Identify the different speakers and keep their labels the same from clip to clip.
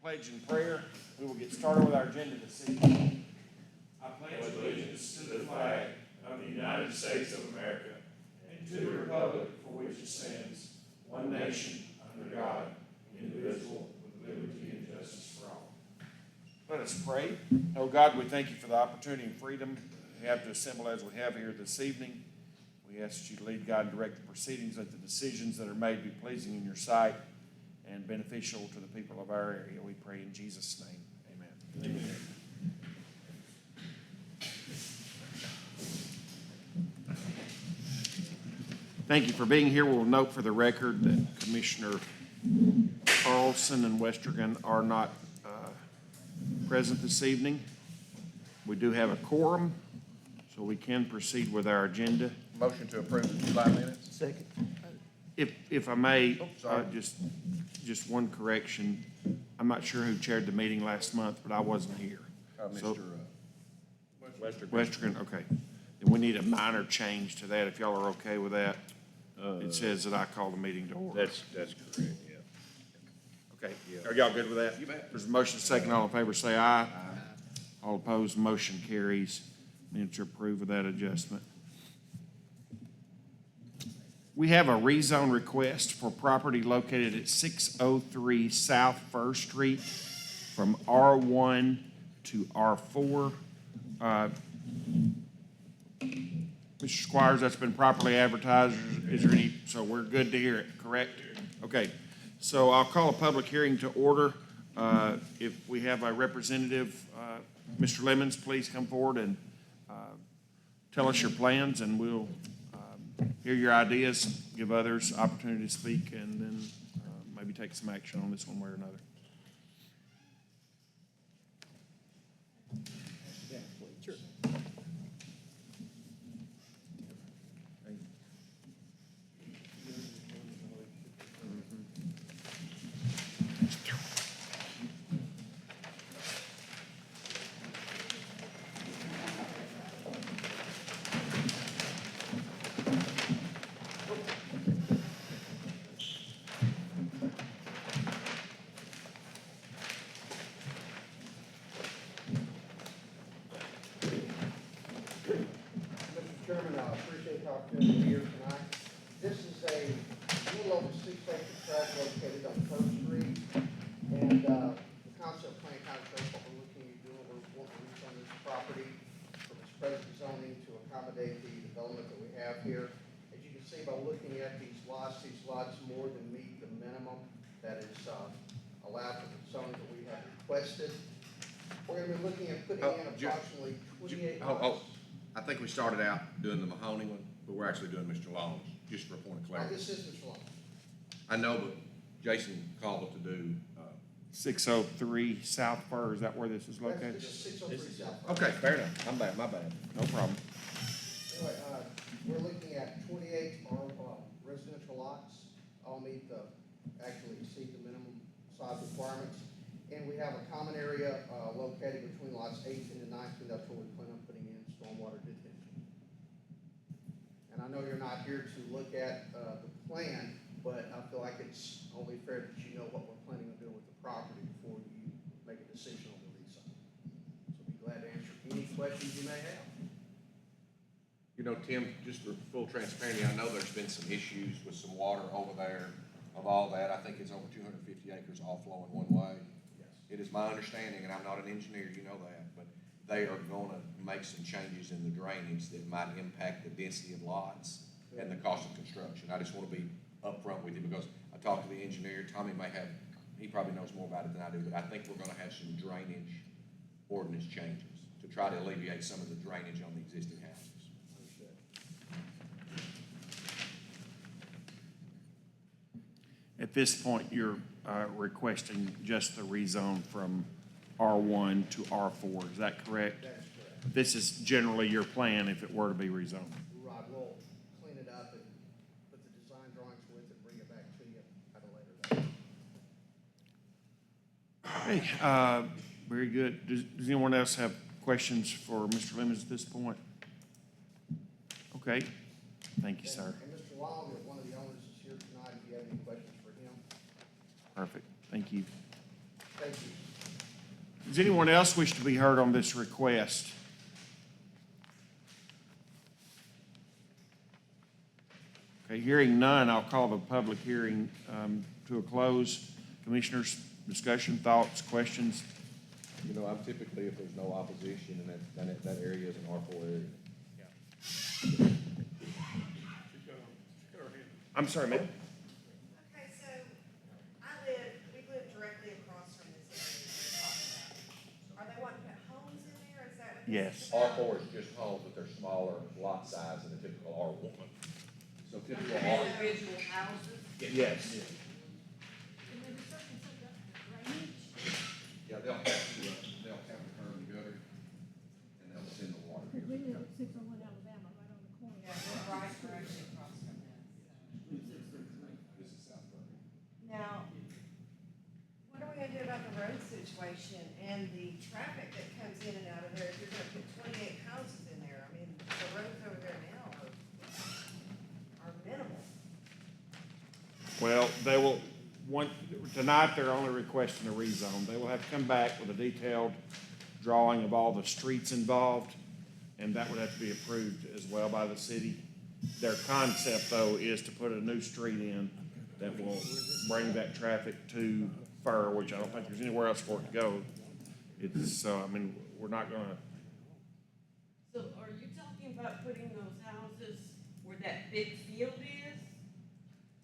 Speaker 1: Pledge and prayer. We will get started with our agenda this evening.
Speaker 2: I pledge allegiance to the flag of the United States of America and to the republic for which it stands, one nation, under God, indivisible, with liberty and justice for all.
Speaker 1: Let us pray. Oh God, we thank you for the opportunity and freedom we have to assemble as we have here this evening. We ask that you to lead, guide, and direct the proceedings, that the decisions that are made be pleasing in your sight and beneficial to the people of our area. We pray in Jesus' name. Amen.
Speaker 2: Amen.
Speaker 1: Thank you for being here. We'll note for the record that Commissioner Carlson and Westergan are not present this evening. We do have a quorum, so we can proceed with our agenda.
Speaker 3: Motion to approve the July minutes?
Speaker 4: Second.
Speaker 1: If I may,
Speaker 3: sorry.
Speaker 1: just one correction. I'm not sure who chaired the meeting last month, but I wasn't here. So-
Speaker 3: Mr. Westergaard.
Speaker 1: Westergan, okay. Then we need a minor change to that, if y'all are okay with that. It says that I call the meeting to order.
Speaker 4: That's correct, yeah.
Speaker 1: Okay, are y'all good with that?
Speaker 3: You bet.
Speaker 1: There's a motion second, all in favor say aye. Aye. All opposed, motion carries. Minutes are approved with that adjustment. We have a rezone request for property located at 603 South First Street from R1 to R4. Mr. Squires, that's been properly advertised. Is there any, so we're good to hear it, correct? Okay, so I'll call a public hearing to order. If we have a representative, Mr. Lemons, please come forward and tell us your plans, and we'll hear your ideas, give others opportunity to speak, and then maybe take some action on this one way or another.
Speaker 4: Sure.
Speaker 5: Mr. Chairman, I appreciate the opportunity to be here tonight. This is a little over 6-acre tract located on First Street. And the concept plan kind of shows what we're looking at doing. We're wanting to rezone this property from its present zoning to accommodate the development that we have here. As you can see by looking at these lots more than meet the minimum that is allowed for the zoning that we have requested. We're going to be looking at putting in approximately 28 lots.
Speaker 3: I think we started out doing the Mahoney one, but we're actually doing Mr. Long's, just for a point of
Speaker 5: Oh,
Speaker 3: clarity.
Speaker 5: this is Mr. Long.
Speaker 3: I know, but Jason called it to do,
Speaker 1: 603 South Fir, is that where this is located?
Speaker 5: This is 603 South.
Speaker 3: okay, fair enough. I'm bad, my bad.
Speaker 1: No problem.
Speaker 5: Anyway, we're looking at 28 residential lots, all meet the, actually exceed the minimum size requirements. And we have a common area located between lots 18 and 19, that's where we plan on putting in stormwater detention. And I know you're not here to look at the plan, but I feel like it's only fair that you know what we're planning on doing with the property before you make a decision on the rezone. So be glad to answer any questions you may have.
Speaker 3: You know, Tim, just for full transparency, I know there's been some issues with some water over there of all that. I think it's over 250 acres all flowing one way. It is my understanding, and I'm not an engineer, you know that, but they are gonna make some changes in the drainage that might impact the density of lots and the cost of construction. I just wanna be upfront with you, because I talked to the engineer, Tommy he probably knows more about it than I do, but I think we're gonna have some drainage ordinance changes to try to alleviate some of the drainage on the existing houses.
Speaker 1: At this point, you're requesting just the rezone from R1 to R4, is that correct?
Speaker 5: That is correct.
Speaker 1: This is generally your plan if it were to be rezoned.
Speaker 5: Right, we'll clean it up and put the design drawings with it, bring it back to you at a later date.
Speaker 1: Hey, very good. Does anyone else have questions for Mr. Lemons at this point? Okay, thank you, sir.
Speaker 5: And Mr. Long, one of the owners, is here tonight, if you have any questions for him.
Speaker 1: Perfect, thank you.
Speaker 5: Thank you.
Speaker 1: Does anyone else wish to be heard on this request? Okay, hearing none, I'll call the public hearing to a close. Commissioners, discussion, thoughts, questions?
Speaker 3: You know, I'm typically, if there's no opposition, and that area is an R4 area.
Speaker 1: I'm sorry, ma'am.
Speaker 6: Okay, so we live directly across from this area you're talking about. Are they wanting to put homes in there, is that what this
Speaker 1: Yes.
Speaker 6: is about?
Speaker 3: R4 is just homes, but they're smaller lot size than a typical R1. So typical R.
Speaker 7: Individual houses?
Speaker 1: Yes.
Speaker 3: Yeah, they'll have the curb and gutter, and they'll send the water.
Speaker 8: We live at 601 Alabama, right on the corner.
Speaker 6: Yeah, we're right directly across from this.
Speaker 3: This is South Burton.
Speaker 6: Now, what are we gonna do about the road situation and the traffic that comes in and out of there? If you're gonna put 28 houses in there, I mean, the roads over there now are minimal.
Speaker 1: Well, they will, tonight, they're only requesting a rezone. They will have to come back with a detailed drawing of all the streets involved, and that would have to be approved as well by the city. Their concept, though, is to put a new street in that will bring that traffic to Fur, which I don't think there's anywhere else for it to go. It's, I mean, we're not gonna,
Speaker 7: So are you talking about putting those houses where that big field is?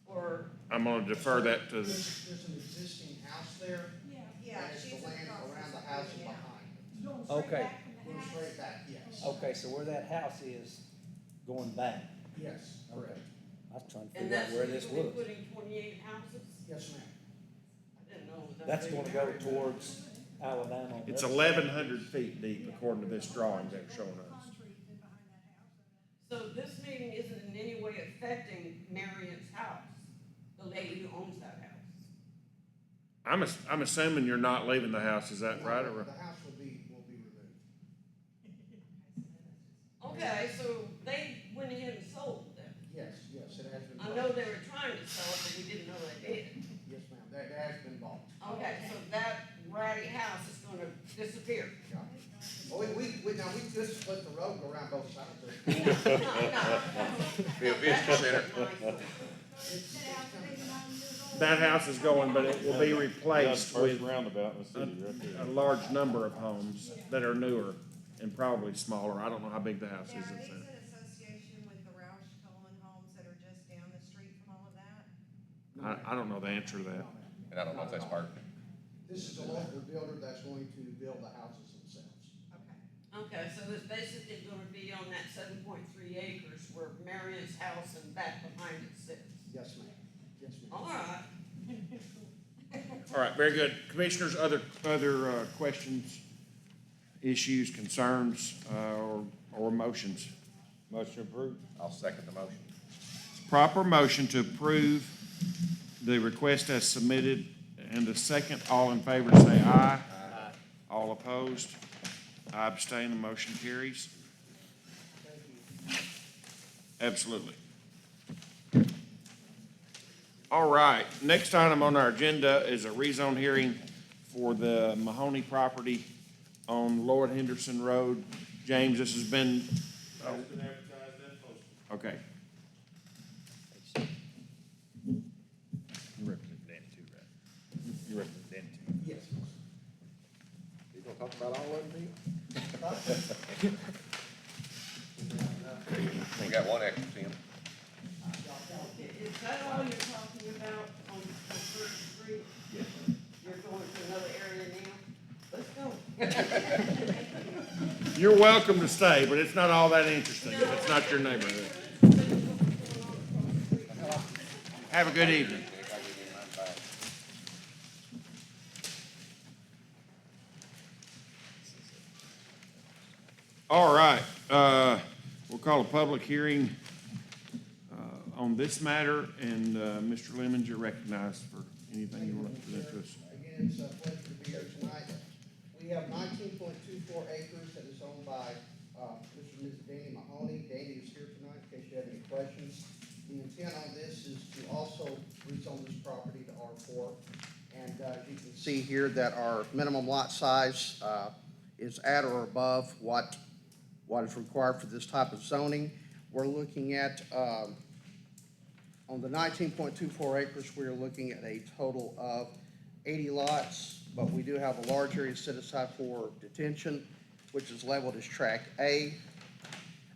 Speaker 7: Or,
Speaker 1: I'm gonna defer that to the,
Speaker 5: There's an existing house there,
Speaker 8: Yeah.
Speaker 6: Yeah,
Speaker 5: and it's
Speaker 6: she's
Speaker 5: the land
Speaker 6: across
Speaker 5: around the
Speaker 6: from
Speaker 5: house and
Speaker 6: yeah.
Speaker 5: behind.
Speaker 8: Going straight
Speaker 4: Okay.
Speaker 8: back from the
Speaker 5: Going
Speaker 8: house.
Speaker 5: straight back, yes.
Speaker 4: Okay, so where that house is going back.
Speaker 5: Yes, correct.
Speaker 4: I was trying to
Speaker 7: and
Speaker 4: figure out
Speaker 7: that's
Speaker 4: where
Speaker 7: where
Speaker 4: this
Speaker 7: you're
Speaker 4: was.
Speaker 7: putting 28 houses?
Speaker 5: Yes, ma'am.
Speaker 7: I didn't know that.
Speaker 4: That's
Speaker 7: big
Speaker 4: gonna go
Speaker 7: area.
Speaker 4: towards Alabama. on
Speaker 1: it's
Speaker 4: this.
Speaker 1: 1,100 feet deep according to this drawing they're showing us.
Speaker 8: Concrete in behind that house.
Speaker 7: So this meeting isn't in any way affecting Marion's house, the lady who owns that house?
Speaker 1: I'm assuming you're not leaving the house, is that right? Or,
Speaker 5: The house will be removed.
Speaker 7: Okay, so they went ahead and sold them.
Speaker 5: Yes, yes, it has been.
Speaker 7: I
Speaker 5: bought.
Speaker 7: know they were trying to sell it, but we didn't know they did.
Speaker 5: Yes, ma'am, that has been bought.
Speaker 7: Okay, so that ratty house is gonna disappear.
Speaker 5: Yeah. Oh, now, we just split the road, go around both sides.
Speaker 7: No, no.
Speaker 3: Be a business center.
Speaker 1: that house is going, but it will be replaced with
Speaker 9: roundabout in the city, right there.
Speaker 1: a large number of homes that are newer and probably smaller. I don't know how big the house
Speaker 6: Yeah,
Speaker 1: is.
Speaker 6: are
Speaker 1: It's
Speaker 6: these
Speaker 1: there.
Speaker 6: in association with the Roush Coleman homes that are just down the street from all of that?
Speaker 1: I don't know the answer to that.
Speaker 3: And I don't know if that's Burton.
Speaker 5: This is a local builder that's going to build the houses themselves.
Speaker 6: Okay.
Speaker 7: Okay, so it's basically gonna be on that 7.3 acres where Marion's house and back behind it sits.
Speaker 5: Yes, ma'am. Yes, ma'am.
Speaker 7: All right.
Speaker 1: All right, very good. Commissioners, other questions, issues, concerns, or motions?
Speaker 9: Motion approved.
Speaker 3: I'll second the motion.
Speaker 1: Proper motion to approve the request as submitted, and a second. All in favor, say aye. Aye. All opposed? I abstain. The motion carries.
Speaker 5: Thank you.
Speaker 1: Absolutely. All right, next item on our agenda is a rezone hearing for the Mahoney property on Lord Henderson Road. James, this has been, okay.
Speaker 4: You represent Danny too, right? You represent Danny too.
Speaker 5: Yes.
Speaker 3: You gonna talk about all of them, Tim? We got one extra, Tim.
Speaker 7: Is that all you're talking about on First Street? Yes. You're going to another area now? Let's go.
Speaker 1: You're welcome to stay, but it's not all that interesting if it's not your neighborhood. Have a good evening.
Speaker 3: If I give you mine back.
Speaker 1: All right, we'll call a public hearing on this matter, and Mr. Lemons, you're recognized for anything you want to present to us.
Speaker 5: Again, it's a pleasure to be here tonight. We have 19.24 acres that is owned by Mr. and Mrs. Danny Mahoney. Danny is here tonight in case you have any questions. The intent on this is to also rezone this property to R4 and And as you can see here that our minimum lot size is at or above what is required for this type of zoning. We're looking at, on the 19.24 acres, we're looking at a total of 80 lots, but we do have a large area set aside for detention, which is labeled as Tract A.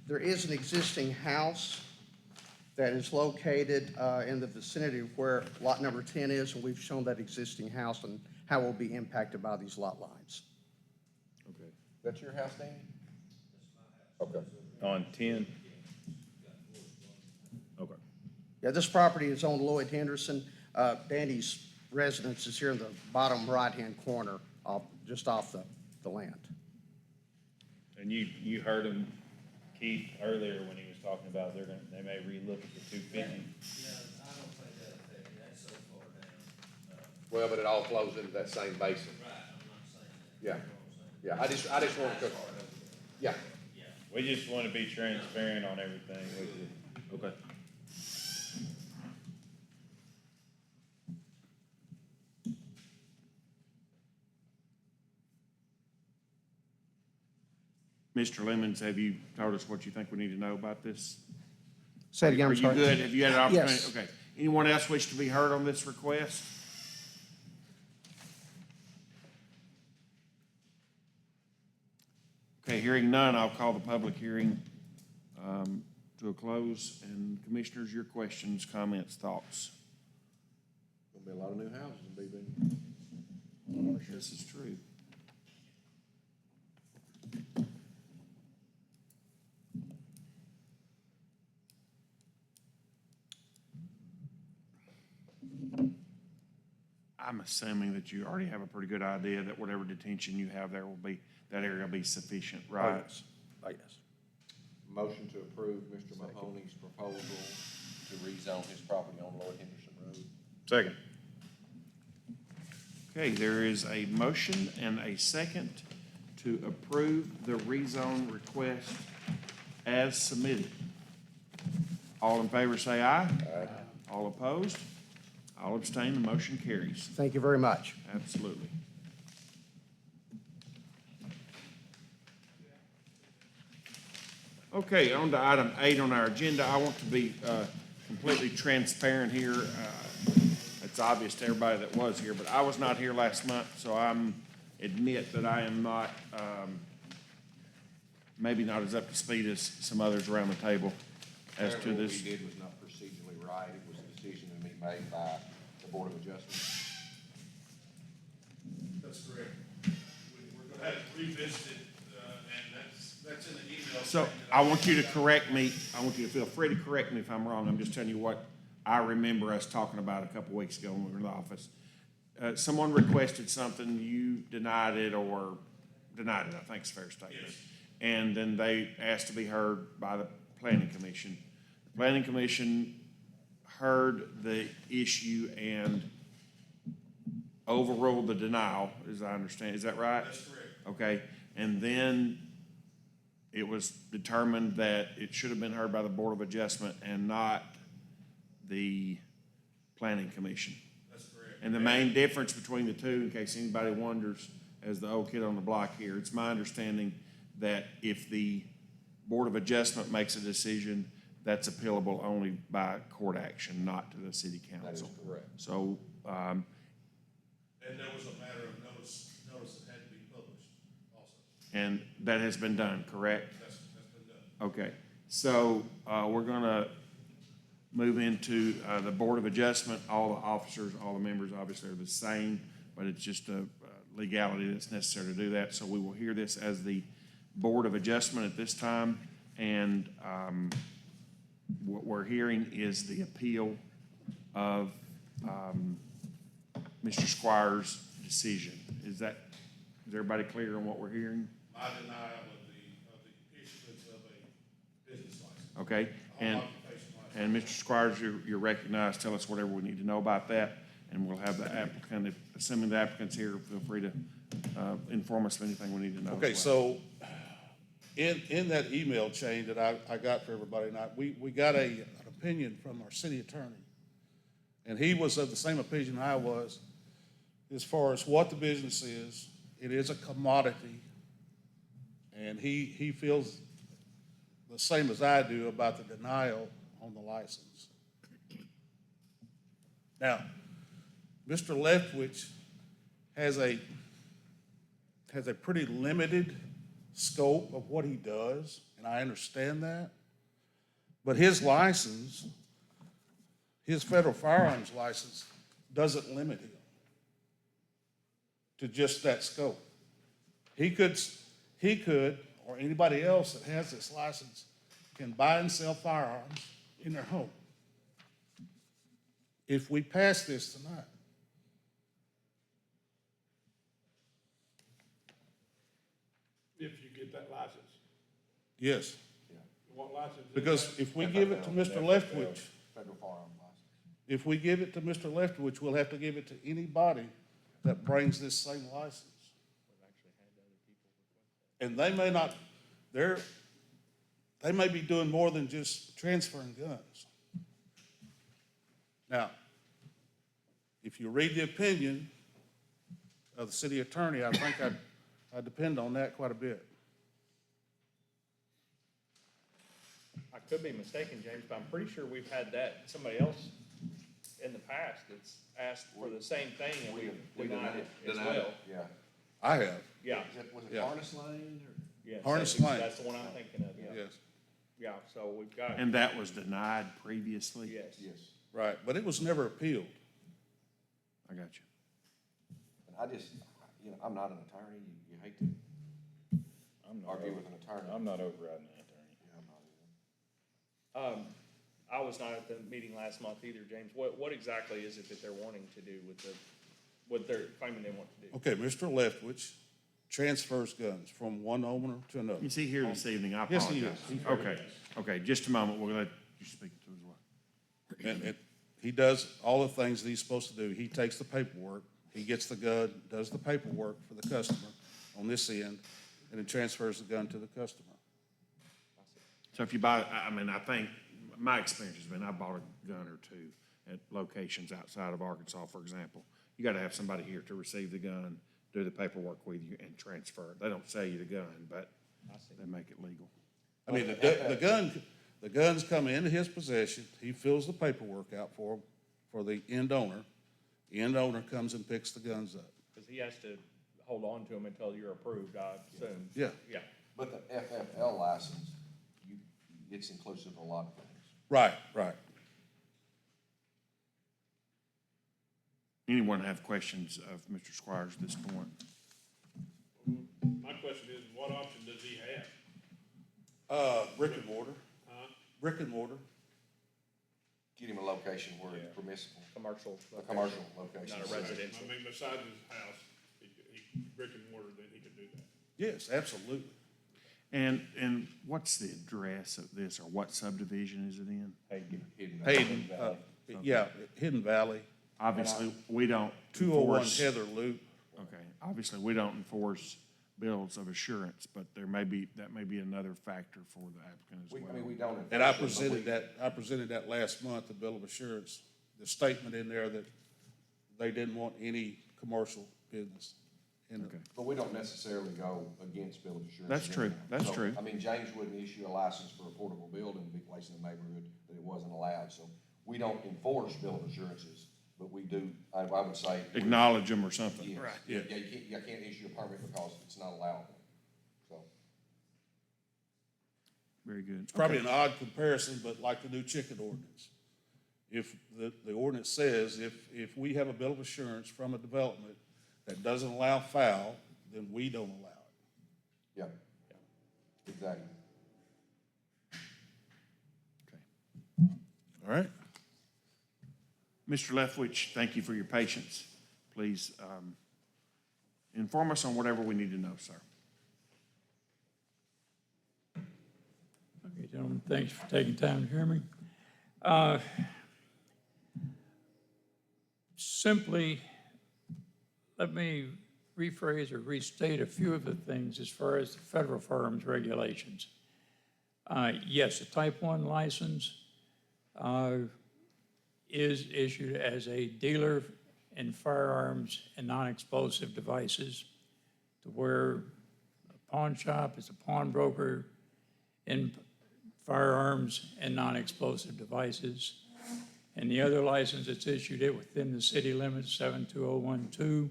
Speaker 5: There is an existing house that is located in the vicinity of where lot number 10 is, and we've shown that existing house and how it will be impacted by these lot lines.
Speaker 1: Okay.
Speaker 3: That's your house, Danny? Okay.
Speaker 9: On 10? Okay.
Speaker 5: Yeah, this property is on Lloyd Henderson. Danny's residence is here in the bottom right-hand corner, just off the land.
Speaker 9: And you heard him, Keith, earlier when he was talking about they may relook at the 250.
Speaker 10: Yeah, I don't think that'll affect it, that's so far down.
Speaker 3: Well, but it all flows into that same basin.
Speaker 10: Right, I'm not saying that.
Speaker 3: Yeah.
Speaker 10: You know what I'm saying?
Speaker 3: Yeah, I just want to, yeah.
Speaker 9: We just want to be transparent on everything with you. Okay.
Speaker 1: Mr. Lemons, have you told us what you think we need to know about this?
Speaker 5: Say it again,
Speaker 1: Are
Speaker 5: I'm
Speaker 1: you
Speaker 5: sorry.
Speaker 1: good? Have you had an opportunity?
Speaker 5: Yes.
Speaker 1: Okay. Anyone else wish to be heard on this request? Okay, hearing none, I'll call the public hearing to a close. And commissioners, your questions, comments, thoughts?
Speaker 3: Gonna be a lot of new houses in BB.
Speaker 1: This is true. I'm assuming that you already have a pretty good idea that whatever detention you have there will be, that area will be sufficient, right?
Speaker 5: Oh, yes.
Speaker 3: Motion to approve Mr. Mahoney's proposal to rezone his property on Lloyd Henderson Road.
Speaker 9: Second.
Speaker 1: Okay, there is a motion and a second to approve the rezone request as submitted. All in favor say aye. Aye. All opposed? All abstain, the motion carries.
Speaker 5: Thank you very much.
Speaker 1: Absolutely. Okay, on to item 8 on our agenda. I want to be completely transparent here. It's obvious to everybody that was here, but I was not here last month, so admit that I am not, maybe not as up to speed as some others around the table as to
Speaker 3: Apparently
Speaker 1: this.
Speaker 3: what we did was not procedurally right. It was a decision to be made by the Board of Adjustment.
Speaker 2: That's correct. We're gonna have to revisit it, and that's in the email.
Speaker 1: So I want you to correct me. I want you to feel free to correct me if I'm wrong. I'm just telling you what I remember us talking about a couple weeks ago when we were in the office. Someone requested something, you denied it or denied it, I think it's a fair statement.
Speaker 2: Yes.
Speaker 1: And then they asked to be heard by the planning commission. The planning commission heard the issue and overruled the denial, as I understand. Is that right?
Speaker 2: That's correct.
Speaker 1: Okay, and then it was determined that it should have been heard by the Board of Adjustment and not the Planning Commission.
Speaker 2: That's correct.
Speaker 1: And the main difference between the two, in case anybody wonders, as the old kid on the block here, it's my understanding that if the Board of Adjustment makes a decision, that's appealable only by court action, not to the city
Speaker 3: That is
Speaker 1: council.
Speaker 3: correct.
Speaker 1: So,
Speaker 2: And there was a matter of notice that had to be published also.
Speaker 1: and that has been done, correct?
Speaker 2: That's been done.
Speaker 1: Okay, so we're gonna move into the Board of Adjustment. All the officers, all the members obviously are the same, but it's just a legality that's necessary to do that. So we will hear this as the Board of Adjustment at this time. And what we're hearing is the appeal of Mr. Squire's decision. Is everybody clear on what we're hearing?
Speaker 2: My denial of the issuance of a business license.
Speaker 1: Okay, and
Speaker 2: Occupation license.
Speaker 1: Mr. Squires, you're recognized. Tell us whatever we need to know about that, and we'll have the applicant, assuming the applicant's here, feel free to inform us of anything we need to know.
Speaker 11: Okay,
Speaker 1: as well.
Speaker 11: so in that email chain that I got for everybody tonight, we got an opinion from our city attorney. And he was of the same opinion I was. as far as what the business is, it is a commodity. And he feels the same as I do about the denial on the license. Now, Mr. Leftwich has a pretty limited scope of what he does, and I understand that. But his license, his federal firearms license, doesn't limit him to just that scope. He could, or anybody else that has this license, can buy and sell firearms in their home. If we pass this tonight.
Speaker 2: If you get that license.
Speaker 11: Yes,
Speaker 2: What license? is
Speaker 11: because
Speaker 2: that?
Speaker 11: if we give it to Mr. Leftwich,
Speaker 3: Federal firearm license.
Speaker 11: if we give it to Mr. Leftwich, we'll have to give it to anybody that brings this same license. And they may not, they may be doing more than just transferring guns. Now, if you read the opinion of the city attorney, I think I depend on that quite a bit.
Speaker 4: I could be mistaken, James, but I'm pretty sure we've had that, somebody else in the past that's asked for the same thing and we denied it as well.
Speaker 3: Yeah.
Speaker 11: I have,
Speaker 4: Yeah,
Speaker 3: Was it
Speaker 11: Yeah.
Speaker 3: Harness Lane or?
Speaker 4: yeah.
Speaker 11: Harness
Speaker 4: that's-
Speaker 11: Lane.
Speaker 4: That's the one I'm thinking of, yeah.
Speaker 11: yes,
Speaker 4: Yeah, so we've got,
Speaker 1: And that was denied previously?
Speaker 4: yes.
Speaker 3: Yes.
Speaker 11: right, but it was never appealed.
Speaker 1: I got you.
Speaker 3: And I just, I'm not an attorney. You hate to
Speaker 9: I'm not
Speaker 3: argue
Speaker 9: over-
Speaker 3: with an attorney.
Speaker 9: I'm not overriding that attorney.
Speaker 3: Yeah, I'm not either.
Speaker 4: I was not at the meeting last month either, James. What exactly is it that they're wanting to do with what they're claiming they want to do?
Speaker 11: Okay, Mr. Leftwich transfers guns from one owner to another.
Speaker 1: Is he here this evening? I
Speaker 11: Yes, he
Speaker 1: apologize.
Speaker 11: is.
Speaker 1: Okay, just a moment. We'll let you speak to as well.
Speaker 11: And he does all the things that he's supposed to do. He takes the paperwork, he gets the gun, does the paperwork for the customer on this end, and then transfers the gun to the customer.
Speaker 1: So if you buy, I think, my experience has been, I bought a gun or two at locations outside of Arkansas, for example. You gotta have somebody here to receive the gun, do the paperwork with you, and transfer it. They don't sell you the gun, but they make it legal.
Speaker 11: I mean, the guns come into his possession, he fills the paperwork out for him, for the end owner. The end owner comes and picks the guns up.
Speaker 4: Because he has to hold on to them until you're approved, I assume.
Speaker 11: Yeah.
Speaker 4: Yeah.
Speaker 3: But the FFL license, it's inclusive of a lot of things.
Speaker 11: Right, right.
Speaker 1: Anyone have questions of Mr. Squires at this point?
Speaker 2: My question is, what option does he have?
Speaker 11: Brick and mortar,
Speaker 2: Huh?
Speaker 11: brick and mortar.
Speaker 3: Get him a location where it's permissible,
Speaker 4: Commercial.
Speaker 3: a commercial location.
Speaker 4: Not a residential.
Speaker 2: I mean, besides his house, brick and mortar, then he could do that.
Speaker 11: Yes, absolutely.
Speaker 1: And what's the address of this, or what subdivision is it in?
Speaker 3: Hidden.
Speaker 11: Hayden, yeah, Hidden Valley,
Speaker 1: Obviously, we don't
Speaker 11: 201
Speaker 1: enforce.
Speaker 11: Heather Loop.
Speaker 1: Okay, obviously, we don't enforce bills of assurance, but that may be another factor for the applicant as well.
Speaker 3: We don't.
Speaker 11: And I
Speaker 3: enforce it, but
Speaker 11: presented that last month, the bill of assurance, the statement in there that they didn't want any commercial business in it.
Speaker 1: Okay.
Speaker 3: But we don't necessarily go against bill of assurance.
Speaker 1: That's true. That's
Speaker 3: So,
Speaker 1: true.
Speaker 3: I mean, James wouldn't issue a license for a portable building to be placed in the neighborhood that it wasn't allowed. So we don't enforce bill of assurances, but we do, I would say.
Speaker 1: Acknowledge them or something.
Speaker 3: Yes.
Speaker 11: Yeah.
Speaker 3: Yeah, you can't issue a permit because it's not allowable. So,
Speaker 1: Very good.
Speaker 11: It's probably an odd comparison, but like the new chicken ordinance. If the ordinance says if we have a bill of assurance from a development that doesn't allow foul, then we don't allow it.
Speaker 3: yeah. Exactly.
Speaker 11: All right?
Speaker 1: Mr. Leftwich, thank you for your patience. Please inform us on whatever we need to know, sir.
Speaker 12: Okay, gentlemen, thanks for taking time to hear me. Simply, let me rephrase or restate a few of the things as far as the federal firearms regulations. Yes, a Type 1 license is issued as a dealer in firearms and non-explosive devices, to where a pawn shop is a pawnbroker in firearms and non-explosive devices. And the other license that's issued it within the city limits, 72012,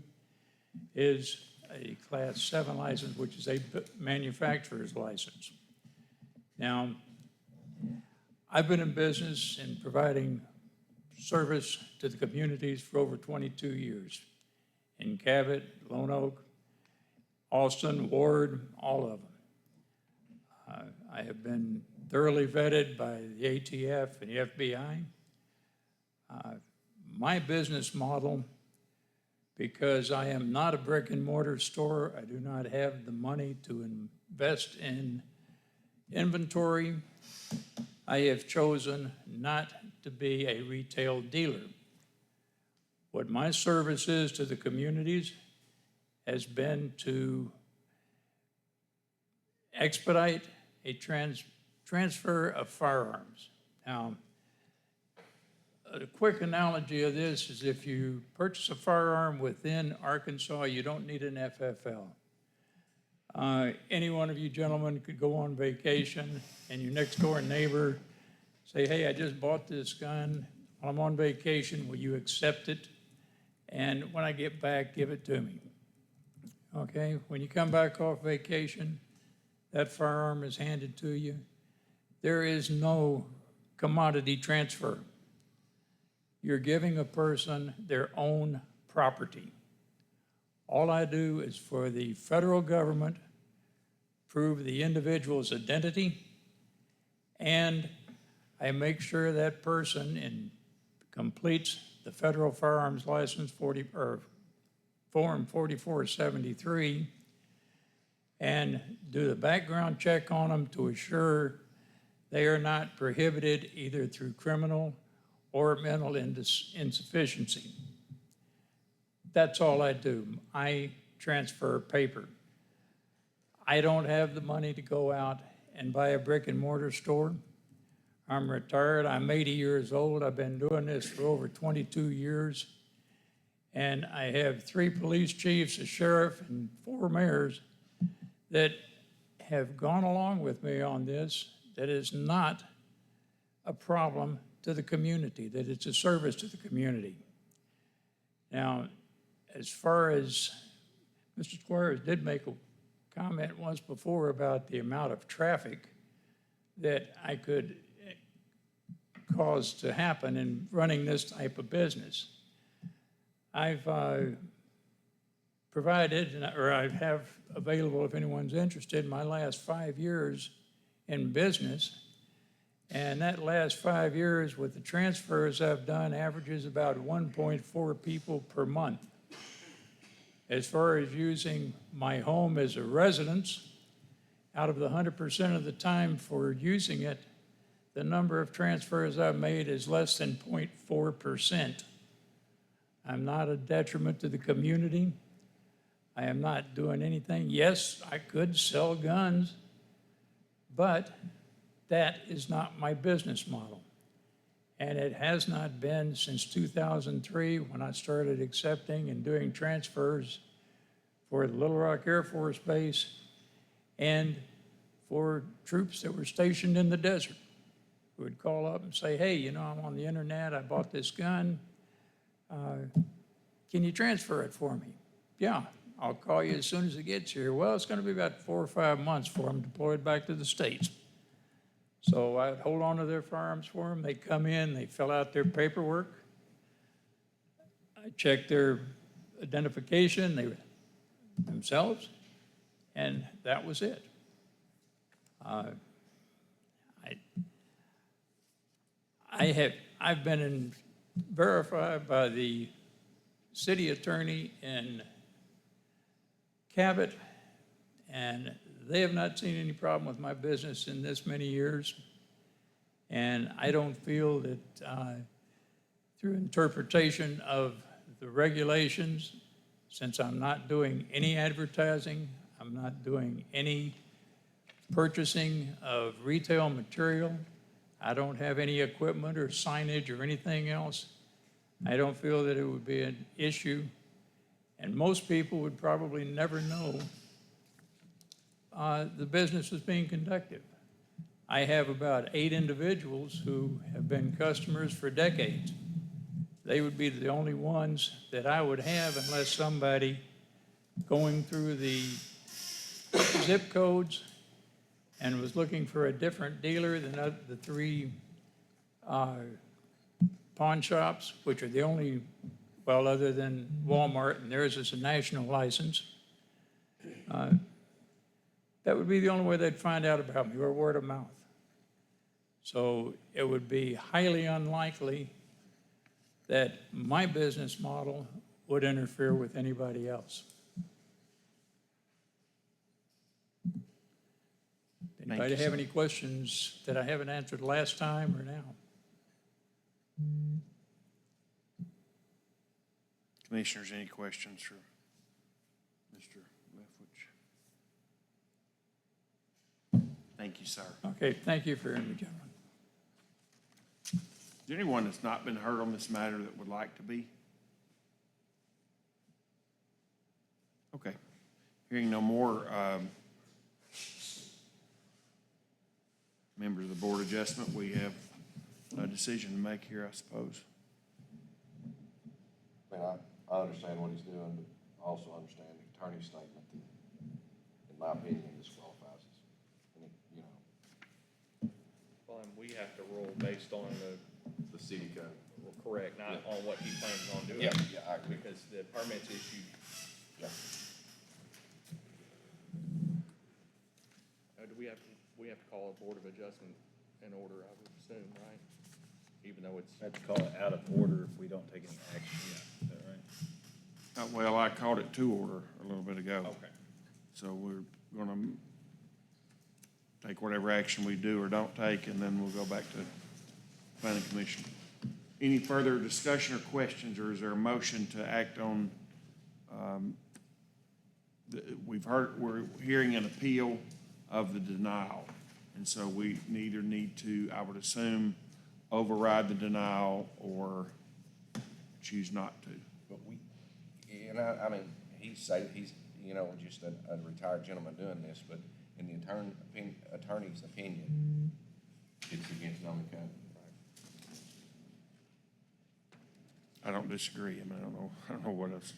Speaker 12: is a Class 7 license, which is a manufacturer's license. Now, I've been in business in providing service to the communities for over 22 years. In Cabot, Lone Oak, Austin, Ward, all of them. I have been thoroughly vetted by the ATF and the FBI. My business model, because I am not a brick and mortar store, I do not have the money to invest in inventory. I have chosen not to be a retail dealer. What my service is to the communities has been to expedite a transfer of firearms. Now, a quick analogy of this is if you purchase a firearm within Arkansas, you don't need an FFL. Any one of you gentlemen could go on vacation and your next door neighbor say, hey, I just bought this gun. I'm on vacation. Will you accept it? And when I get back, give it to me. Okay, when you come back off vacation, that firearm is handed to you. There is no commodity transfer. You're giving a person their own property. All I do is for the federal government prove the individual's identity, and I make sure that person completes the federal firearms license Form 4473 and do the background check on them to assure they are not prohibited either through criminal or mental insufficiency. That's all I do. I transfer paper. I don't have the money to go out and buy a brick and mortar store. I'm retired. I'm 80 years old. I've been doing this for over 22 years. And I have 3 police chiefs, a sheriff, and 4 mayors that have gone along with me on this. That is not a problem to the community, that it's a service to the community. Now, as far as Mr. Squires did make a comment once before about the amount of traffic that I could cause to happen in running this type of business. I've provided, or I have available if anyone's interested, my last 5 years in business. And that last 5 years with the transfers I've done averages about 1.4 people per month. As far as using my home as a residence, out of the 100% of the time for using it, the number of transfers I've made is less than 0.4%. I'm not a detriment to the community. I am not doing anything. Yes, I could sell guns, but that is not my business model. And it has not been since 2003 when I started accepting and doing transfers for the Little Rock Air Force Base and for troops that were stationed in the desert who would call up and say, hey, you know, I'm on the internet, I bought this gun. Can you transfer it for me? Yeah, I'll call you as soon as it gets here. Well, it's going to be about 4 or 5 months for them deployed back to the States. So I'd hold on to their firearms for them. They'd come in, they fill out their paperwork. I check their identification themselves, and that was it. I've been verified by the city attorney in Cabot, and they have not seen any problem with my business in this many years. And I don't feel that through interpretation of the regulations, since I'm not doing any advertising, I'm not doing any purchasing of retail material, I don't have any equipment or signage or anything else, I don't feel that it would be an issue, and most people would probably never know the business is being conducted. I have about 8 individuals who have been customers for decades. They would be the only ones that I would have unless somebody going through the zip codes and was looking for a different dealer than the 3 pawn shops, which are the only, well, other than Walmart, and theirs is a national license. That would be the only way they'd find out about me, or word of mouth. So it would be highly unlikely that my business model would interfere with anybody else. Anybody have any questions that I haven't answered last time or now?
Speaker 1: Commissioners, any questions for Mr. Leftwich? Thank you, sir.
Speaker 12: Okay, thank you for hearing me, gentlemen.
Speaker 1: Is there anyone that's not been heard on this matter that would like to be? Okay. Hearing no more, members of the Board of Adjustment, we have a decision to make here, I suppose.
Speaker 3: I mean, I understand what he's doing, but I also understand the attorney's statement that, in my opinion, disqualifies us. And, you know,
Speaker 4: Well, and we have to rule based on
Speaker 3: the city code.
Speaker 4: well, correct, not on what he plans on doing.
Speaker 3: Yeah, I agree.
Speaker 4: Because the permit's issued.
Speaker 3: Yeah.
Speaker 4: Do we have to call a Board of Adjustment in order, I would assume, right? Even though it's.
Speaker 9: Have to call it out of order if we don't take any action. Is that right?
Speaker 1: Well, I called it to order a little bit ago.
Speaker 4: Okay.
Speaker 1: So we're gonna take whatever action we do or don't take, and then we'll go back to planning commission. Any further discussion or questions, or is there a motion to act on, we're hearing an appeal of the denial. And so we neither need to, I would assume, override the denial or choose not to.
Speaker 3: But we, and I mean, he's, you know, just a retired gentleman doing this, but in the attorney's opinion, it's against zoning code.
Speaker 1: I don't disagree. I mean, I don't know what else.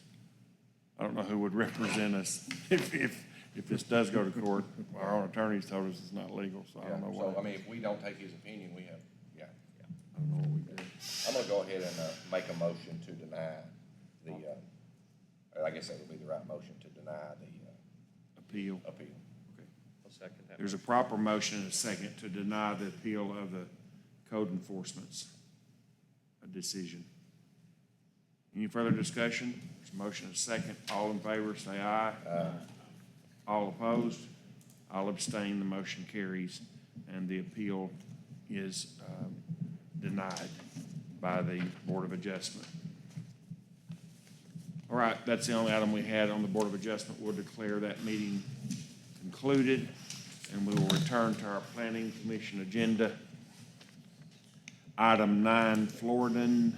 Speaker 1: I don't know who would represent us if this does go to court. Our own attorneys told us it's not legal, so I don't know what.
Speaker 3: So, I mean, if we don't take his opinion, we have, yeah.
Speaker 1: I don't know what we do.
Speaker 3: I'm gonna go ahead and, make a motion to deny the, I guess that would be the right motion to deny the,
Speaker 1: Appeal.
Speaker 3: appeal.
Speaker 4: I'll second that.
Speaker 1: There's a proper motion and a second to deny the appeal of the code enforcement's decision. Any further discussion? There's a motion and a second. All in favor, say aye. All opposed? I'll abstain. The motion carries, and the appeal is denied by the Board of Adjustment. All right, that's the only item we had on the Board of Adjustment. We'll declare that meeting concluded, and we will return to our Planning Commission agenda. Item 9, Floridan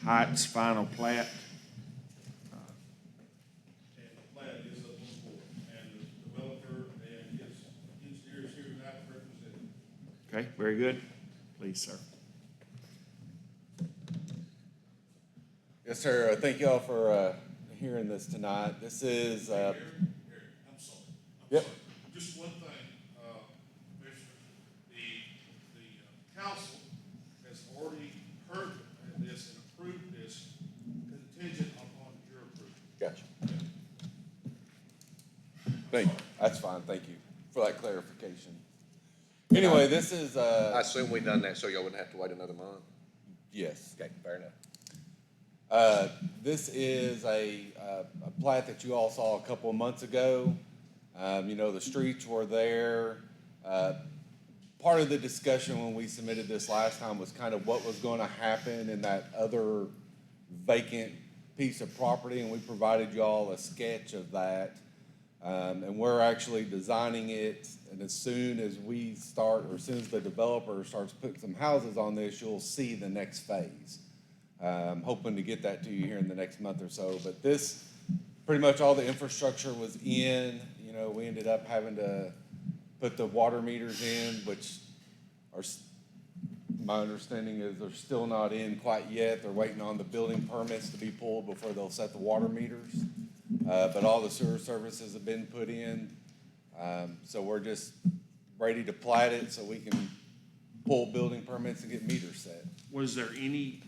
Speaker 1: Heights final plat.
Speaker 11: And the plat is up on the board, and the developer and his engineers here tonight represented.
Speaker 1: Okay, very good. Please, sir.
Speaker 13: Yes, sir. Thank you all for hearing this tonight. This is,
Speaker 11: Eric, I'm sorry.
Speaker 13: Yep.
Speaker 11: Sorry. Just one thing, Commissioner, the council has already heard this and approved this contingent upon your approval.
Speaker 13: gotcha. Thank you. That's fine. Thank you for that clarification. Anyway, this is,
Speaker 3: I assume we done that so y'all wouldn't have to wait another month?
Speaker 13: yes.
Speaker 3: Okay, fair enough.
Speaker 13: This is a plat that you all saw a couple of months ago. You know, the streets were there. Part of the discussion when we submitted this last time was kind of what was going to happen in that other vacant piece of property, and we provided you all a sketch of that. And we're actually designing it, and as soon as we start, or as soon as the developer starts putting some houses on this, you'll see the next phase. I'm hoping to get that to you here in the next month or so, but this, pretty much all the infrastructure was in, you know, we ended up having to put the water meters in, which are, my understanding is they're still not in quite yet. They're waiting on the building permits to be pulled before they'll set the water meters. But all the sewer services have been put in. So we're just ready to plat it so we can pull building permits and get meters set.
Speaker 1: Was there any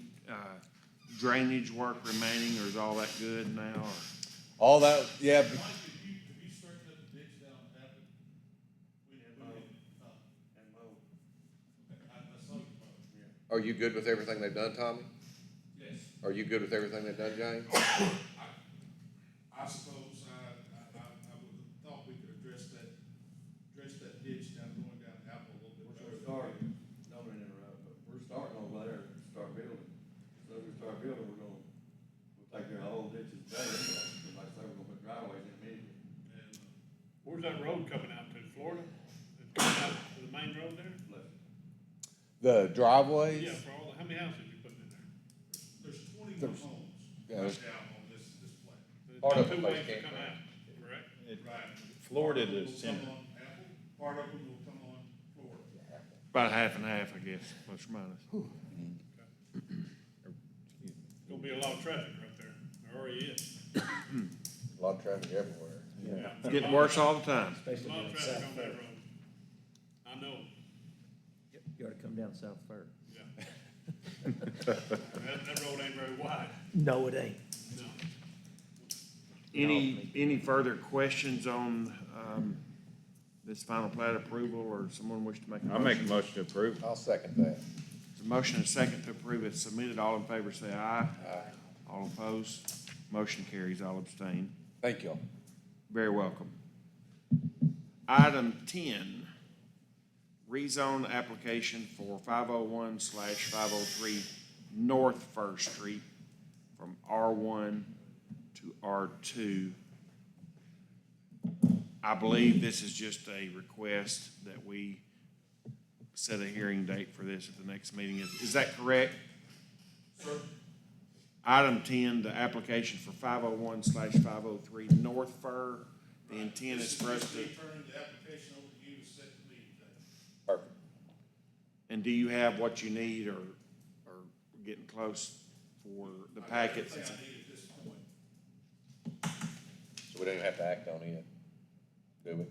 Speaker 1: drainage work remaining, or is all that good now? Or-
Speaker 13: All that, yeah,
Speaker 11: Mike, have you straightened up the ditch down Abbott? And mowed. I saw you mow, yeah.
Speaker 3: Are you good with everything they've done, Tommy?
Speaker 11: Yes.
Speaker 3: Are you good with everything they've done, James?
Speaker 11: I suppose, I would have thought we could address that ditch down, going down Apple a little bit better.
Speaker 10: We're starting, don't interrupt, but we're starting over there, start building. So we start building, we'll take their whole ditches down, like I say, we're gonna put driveways in immediately.
Speaker 11: And,
Speaker 2: Where's that road coming out to, Florida? It's coming out to the main road there?
Speaker 13: the driveways.
Speaker 2: Yeah, for all, how many houses you putting in there?
Speaker 11: there's 21 homes
Speaker 13: Yeah,
Speaker 11: right down on this plan.
Speaker 2: There's
Speaker 3: Part of
Speaker 2: two
Speaker 3: it
Speaker 2: ways
Speaker 3: came
Speaker 2: to come
Speaker 3: from-
Speaker 2: out, correct?
Speaker 11: Right.
Speaker 9: Florida to
Speaker 11: Part of it will
Speaker 9: center.
Speaker 11: come on Apple, part of it will come on Florida.
Speaker 1: About half and half, I guess, plus or minus.
Speaker 2: Gonna be a lot of traffic right there, there already is.
Speaker 3: A lot of traffic everywhere.
Speaker 2: Yeah.
Speaker 1: It's getting worse all the time.
Speaker 2: A lot of traffic on that road. I know,
Speaker 10: You ought to come down South Third.
Speaker 2: yeah. That road ain't very wide,
Speaker 10: No, it ain't.
Speaker 2: no.
Speaker 1: Any further questions on this final plat approval, or someone wish to make a motion?
Speaker 9: I'll make a motion to approve.
Speaker 3: I'll second that.
Speaker 1: There's a motion and a second to approve it submitted. All in favor say aye. Aye. All opposed, motion carries. All abstain.
Speaker 13: Thank y'all.
Speaker 1: Very welcome. Item 10, rezone application for 501/503 North First Street from R1 to R2. I believe this is just a request that we set a hearing date for this at the next meeting. Is that correct?
Speaker 11: Sir?
Speaker 1: Item 10, the application for 501/503 North Fir. The intent is for us to,
Speaker 11: Turn the application over to you to set the meeting date.
Speaker 3: Perfect.
Speaker 1: and do you have what you need, or getting close for the packets?
Speaker 11: I think I need at this point.
Speaker 3: So we don't even have to act on it, do we?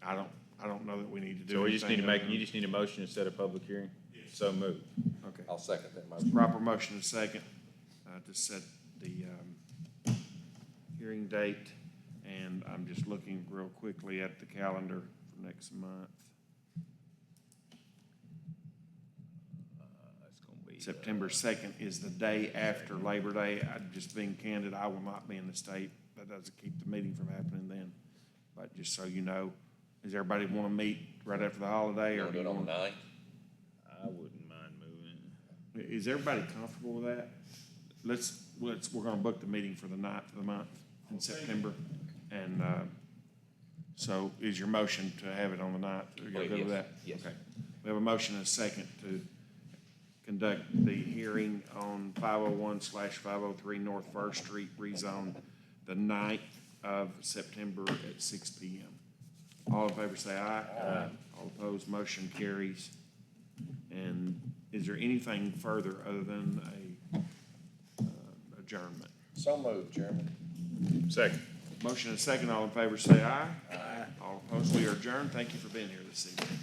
Speaker 1: I don't know that we need to do
Speaker 9: So we just need to
Speaker 1: anything
Speaker 9: make, you just need a motion to set a public hearing?
Speaker 11: Yes.
Speaker 9: So moved.
Speaker 1: Okay.
Speaker 3: I'll second that motion.
Speaker 1: Proper motion and second, to set the, hearing date. And I'm just looking real quickly at the calendar for next month.
Speaker 9: It's gonna be.
Speaker 1: September 2nd is the day after Labor Day. I'm just being candid, I will not be in the state. That doesn't keep the meeting from happening then. But just so you know, does everybody want to meet right after the holiday, or
Speaker 3: Wanna
Speaker 1: do you
Speaker 3: do it on the
Speaker 1: want?
Speaker 3: 9th?
Speaker 9: I wouldn't mind moving.
Speaker 1: Is everybody comfortable with that? We're gonna book the meeting for the 9th of the month in September. And, so is your motion to have it on the 9th? Are you good with
Speaker 3: Yes.
Speaker 1: that?
Speaker 3: Yes.
Speaker 1: Okay. We have a motion and a second to conduct the hearing on 501/503 North First Street rezone the 9th of September at 6 PM. All in favor say aye. Aye. All opposed, motion carries. And is there anything further other than a adjournment?
Speaker 3: So moved, Chairman.
Speaker 9: Second.
Speaker 1: Motion and second, all in favor say aye. Aye. All opposed, we are adjourned. Thank you for being here this evening.